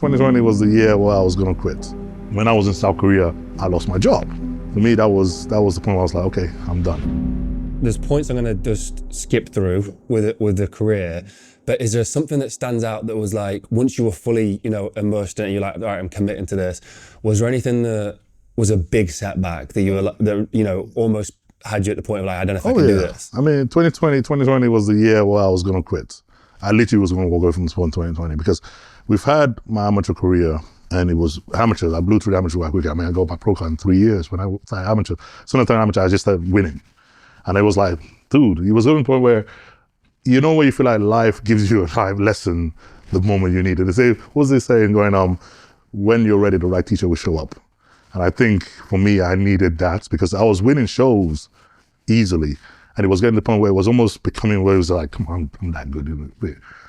2020 was the year where I was gonna quit. When I was in South Korea, I lost my job. For me, that was the point where I was like, okay, I'm done. There's points I'm gonna just skip through with the career, but is there something that stands out that was like, once you were fully, immersed in it, you're like, all right, I'm committing to this. Was there anything that was a big setback that you were, that almost had you at the point of like, I don't know if I can do this? I mean, 2020 was the year where I was gonna quit. I literally was gonna walk away from sport in 2020 because we've had my amateur career and it was amateurs. I blew through the amateur quite quickly. I mean, I got my pro card in 3 years when I started amateur. So when I started amateur, I just started winning. And it was like, dude, it was a point where, where you feel like life gives you a life lesson the moment you need it. They say, what's this saying going, when you're ready, the right teacher will show up. And I think for me, I needed that because I was winning shows easily. And it was getting to the point where it was almost becoming where it was like, come on, I'm that good.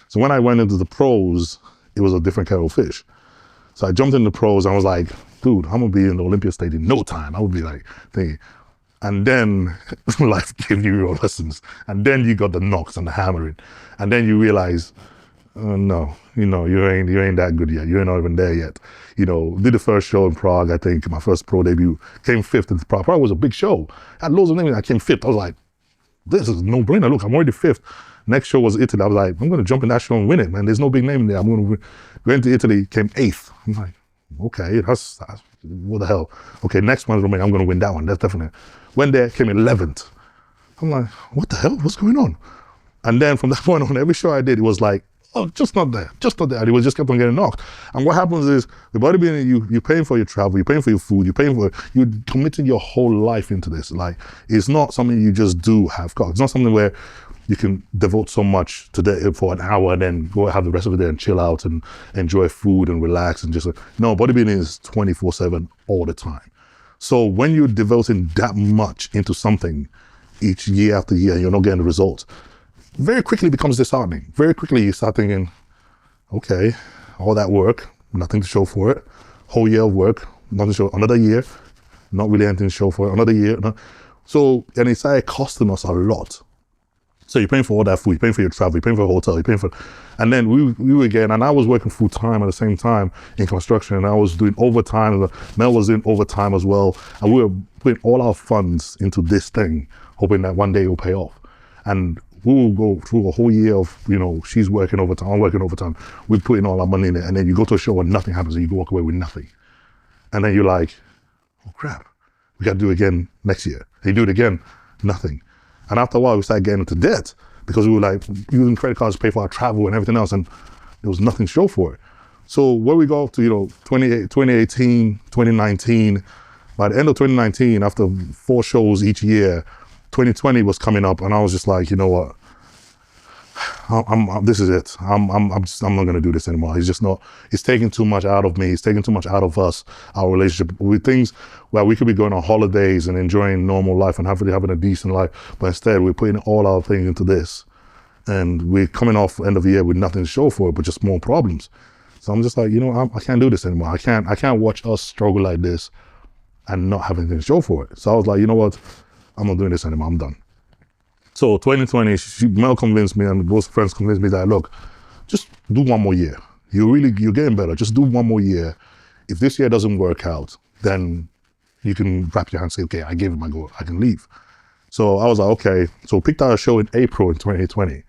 So when I went into the pros, it was a different kettle of fish. So I jumped in the pros and I was like, dude, I'm gonna be in the Olympia stage in no time. I would be like, thinking. And then life gave you your lessons. And then you got the knocks and the hammering. And then you realize, no, you ain't that good yet. You're not even there yet. Did the first show in Prague, I think, my first pro debut, came fifth in Prague. Prague was a big show. I had loads of names, I came fifth. I was like, this is no brainer. Look, I'm already fifth. Next show was Italy. I was like, I'm gonna jump in that show and win it, man. There's no big name in there. I'm gonna win. Going to Italy, came eighth. I'm like, okay, that's what the hell. Okay, next one's Romania. I'm gonna win that one. That's definite. Went there, came 11th. I'm like, what the hell? What's going on? And then from that point on, every show I did, it was like, oh, just not there, just not there. And it was just kept on getting knocked. And what happens is, the bodybuilding, you're paying for your travel, you're paying for your food, you're committing your whole life into this. Like, it's not something you just do half-cocked. It's not something where you can devote so much to that for an hour and then go have the rest of the day and chill out and enjoy food and relax and just, no, bodybuilding is 24/7 all the time. So when you're devoting that much into something each year after year and you're not getting the results, very quickly becomes disheartening. Very quickly you start thinking, okay, all that work, nothing to show for it. Whole year of work, nothing to show. Another year, not really anything to show for it. Another year. So, and it started costing us a lot. So you're paying for all that food, you're paying for your travel, you're paying for a hotel, you're paying for, and then we were getting, and I was working full time at the same time in construction, and I was doing overtime, Mel was doing overtime as well, and we were putting all our funds into this thing, hoping that one day it will pay off. And we will go through a whole year of, she's working overtime, I'm working overtime, we're putting all our money in it, and then you go to a show and nothing happens, and you walk away with nothing. And then you're like, oh crap, we got to do it again next year. And you do it again, nothing. And after a while, we started getting into debt because we were like using credit cards to pay for our travel and everything else, and there was nothing to show for it. So where we go to, 2018, 2019, by the end of 2019, after 4 shows each year, 2020 was coming up, and I was just like, you know what? This is it. I'm not gonna do this anymore. It's just not. It's taking too much out of me. It's taking too much out of us. Our relationship with things where we could be going on holidays and enjoying normal life and having a decent life, but instead we're putting all our things into this, and we're coming off end of the year with nothing to show for it, but just more problems. So I'm just like, I can't do this anymore. I can't watch us struggle like this and not have anything to show for it. So I was like, you know what? I'm not doing this anymore. I'm done. So 2020, Mel convinced me and both friends convinced me that, look, just do 1 more year. You're getting better. Just do 1 more year. If this year doesn't work out, then you can wrap your hands and say, okay, I gave it my go. I can leave. So I was like, okay. So we picked out a show in April in 2020.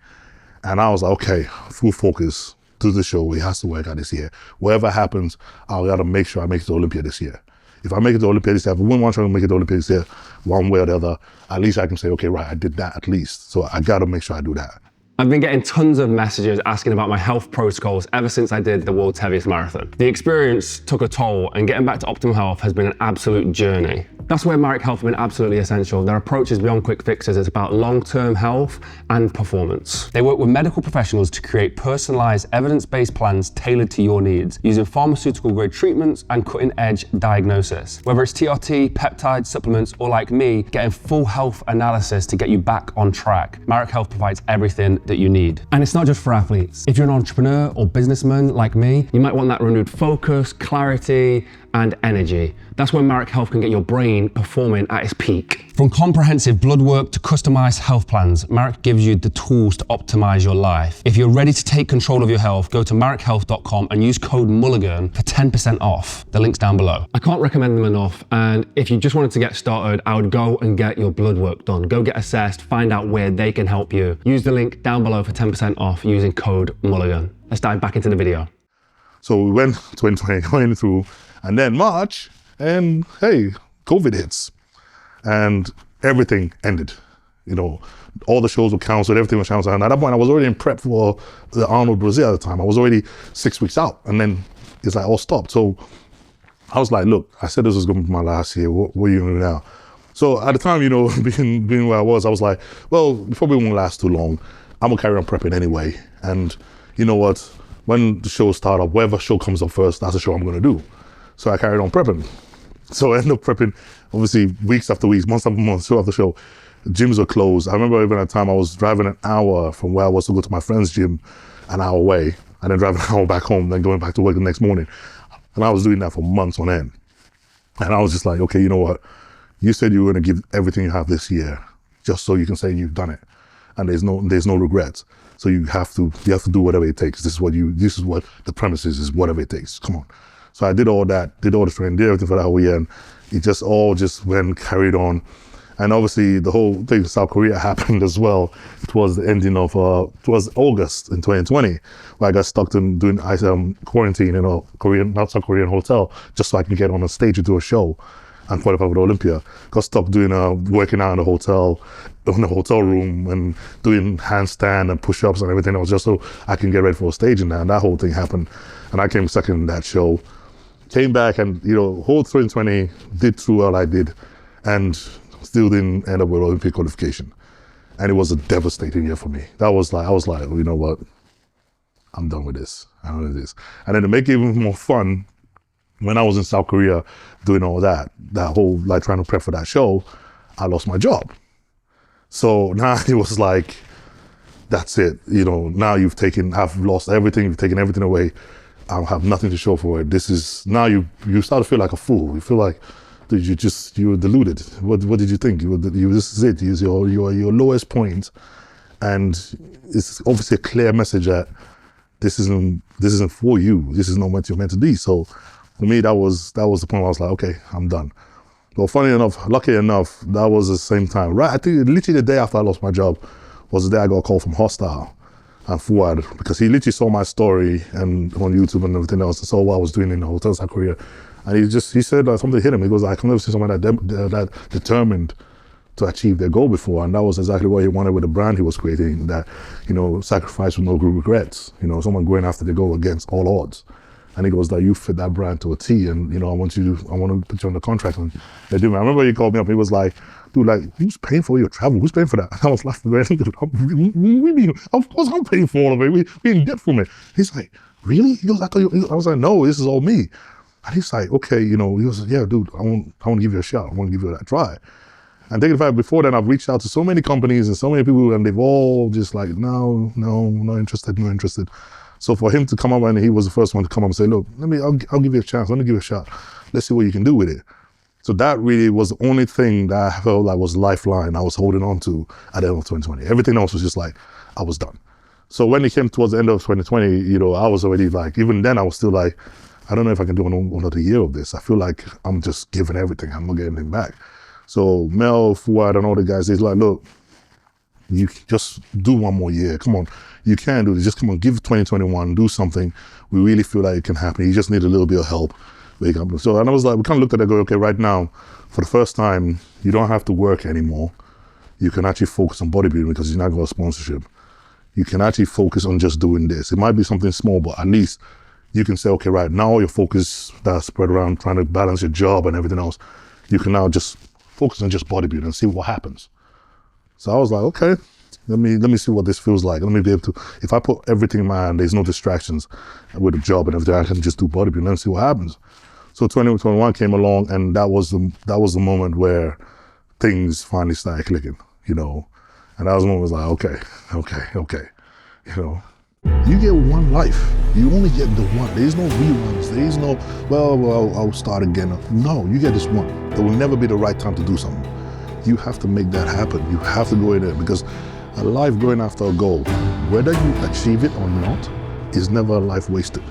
And I was like, okay, full focus, do the show. It has to work out this year. Whatever happens, I gotta make sure I make it to Olympia this year. If I make it to Olympia this year, if I win one show and make it to Olympia this year, one way or the other, at least I can say, okay, right, I did that at least. So I gotta make sure I do that. I've been getting tons of messages asking about my health protocols ever since I did the world's heaviest marathon. The experience took a toll, and getting back to optimal health has been an absolute journey. That's where Marek Health have been absolutely essential. Their approach is beyond quick fixes. It's about long-term health and performance. They work with medical professionals to create personalized, evidence-based plans tailored to your needs, using pharmaceutical-grade treatments and cutting-edge diagnosis. Whether it's TRT, peptides, supplements, or like me, getting full health analysis to get you back on track, Marek Health provides everything that you need. And it's not just for athletes. If you're an entrepreneur or businessman like me, you might want that renewed focus, clarity, and energy. That's where Marek Health can get your brain brain performing at its peak. From comprehensive blood work to customized health plans, Marek gives you the tools to optimize your life. If you're ready to take control of your health, go to marekhealth.com and use code Mulligan for 10% off. The link's down below. I can't recommend them enough. And if you just wanted to get started, I would go and get your blood work done. Go get assessed, find out where they can help you. Use the link down below for 10% off using code Mulligan. Let's dive back into the video. So we went 2020 going through, and then March, and hey, COVID hits. And everything ended. You know, all the shows were canceled, everything was canceled. And at that point, I was already in prep for the Arnold Brazil at the time. I was already 6 weeks out, and then it's like all stopped. So I was like, look, I said this was going to be my last year. What are you going to do now? So at the time, you know, being where I was like, well, it probably won't last too long. I'm going to carry on prepping anyway. And you know what? When the shows start up, whatever show comes up first, that's the show I'm going to do. So I carried on prepping. So I ended up prepping, obviously, weeks after weeks, months after months, show after show. Gyms were closed. I remember even at the time I was driving an hour from where I was to go to my friend's gym, an hour away, and then driving an hour back home, then going back to work the next morning. And I was doing that for months on end. And I was just like, okay, you know what? You said you were going to give everything you have this year, just so you can say you've done it. And there's no regrets. So you have to do whatever it takes. This is what the premise is whatever it takes. Come on. So I did all that, did all the training, did everything for that whole year, and it just all went carried on. And obviously the whole thing in South Korea happened as well. It was the ending of, it was August in 2020, where I got stuck in doing quarantine in a South Korean hotel, just so I can get on a stage to do a show and qualify for the Olympia. Got stuck doing working out in the hotel room and doing handstand and push-ups and everything else, just so I can get ready for a stage in that. And that whole thing happened. And I came second in that show. Came back and, you know, whole 2020, did through all I did, and still didn't end up with Olympic qualification. And it was a devastating year for me. I was like, well, you know what? I'm done with this. I'm done with this. And then to make it even more fun, when I was in South Korea doing all that whole, like, trying to prep for that show, I lost my job. So now it was like, that's it. You know, now I've lost everything, you've taken everything away. I have nothing to show for it. This is, now you start to feel like a fool. You feel like, dude, you were deluded. What did you think? This is it. Use your lowest point. And it's obviously a clear message that this isn't for you. This is not what you're meant to be. So for me, that was the point where I was like, okay, I'm done. Well, funny enough, lucky enough, that was the same time. Right, I think literally the day after I lost my job was the day I got a call from Hostile and Fuad, because he literally saw my story and on YouTube and everything else, and saw what I was doing in the hotel in South Korea. And he said something hit him. He goes, I've never seen someone that determined to achieve their goal before. And that was exactly what he wanted with the brand he was creating, that, you know, sacrifice with no regrets. You know, someone going after the goal against all odds. And he goes, that you fit that brand to a T, and, you know, I want to put you on the contract. And they do. I remember he called me up. He was like, dude, like, who's paying for your travel? Who's paying for that? And I was laughing. Dude, of course I'm paying for all of it. We in debt from it. He's like, really? He goes, I was like, no, this is all me. And he's like, okay, you know, he was like, yeah, dude, I want to give you a shot. I want to give you that try. And thinking about it, before then, I've reached out to so many companies and so many people, and they've all just like, no, not interested. So for him to come up, and he was the first one to come up and say, look, I'll give you a chance. Let me give you a shot. Let's see what you can do with it. So that really was the only thing that I felt like was lifeline I was holding on to at the end of 2020. Everything else was just like, I was done. So when it came towards the end of 2020, you know, I was already like, even then I was still like, I don't know if I can do another year of this. I feel like I'm just giving everything. I'm not getting anything back. So Mel, Fuad, and all the guys, they're like, look, you just do one more year. Come on, you can do this. Just come on, give 2021, do something. We really feel like it can happen. You just need a little bit of help. So, and I was like, we kind of looked at it and go, okay, right now, for the first time, you don't have to work anymore. You can actually focus on bodybuilding because you're not got a sponsorship. You can actually focus on just doing this. It might be something small, but at least you can say, okay, right, now your focus that's spread around trying to balance your job and everything else, you can now just focus on just bodybuilding and see what happens. So I was like, okay, let me see what this feels like. Let me be able to, if I put everything in my hand, there's no distractions with the job and everything, I can just do bodybuilding and see what happens. So 2021 came along, and that was the moment where things finally started clicking, you know. And that was the moment I was like, okay, you know. You get one life. You only get the one. There's no reruns. There's no, well, I'll start again. No, you get this one. There will never be the right time to do something. You have to make that happen. You have to go in there, because a life going after a goal, whether you achieve it or not, is never a life wasted.